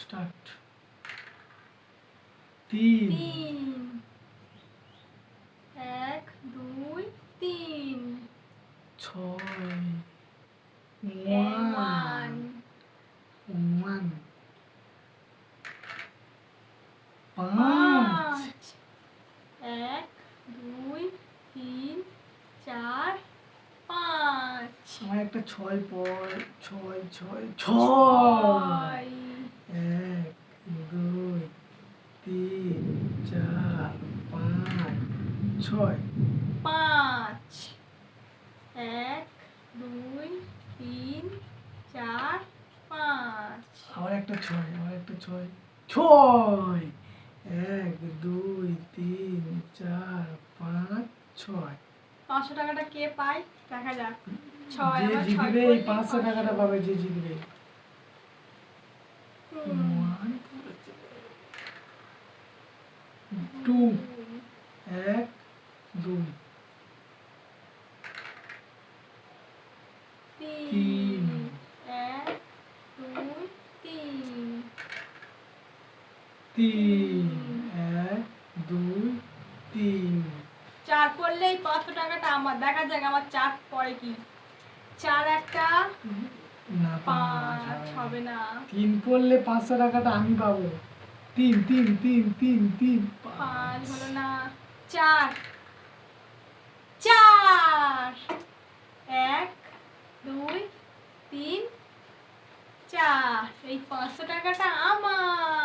Start. 3 1 2 3 6 1 1 5 1 2 3 4 5 আমার একটা 6 পর 6 6 6 6 1 2 3 4 5 6 5 1 2 3 4 5 আবার একটা 6 আবার একটা 6 6 1 2 3 4 5 6 500 টাকাটা কে পায় দেখা যাক 6 যে আবার 6 জিতবে এই করলে 500 টাকাটা পাবে যে জিতবে। হুম। 2 1 2 3 1 2 3 3 1 2 3 4 করলেই 500 টাকাটা আমার দেখা যাক আমার 4 পরে কি 4 একটা না 5 হবে না 3 পড়লে 500 টাকাটা আমি পাবো। 3 3 3 3 3 5 হলো না 4 4 1 2 3 4 এই 500 টাকাটা আমার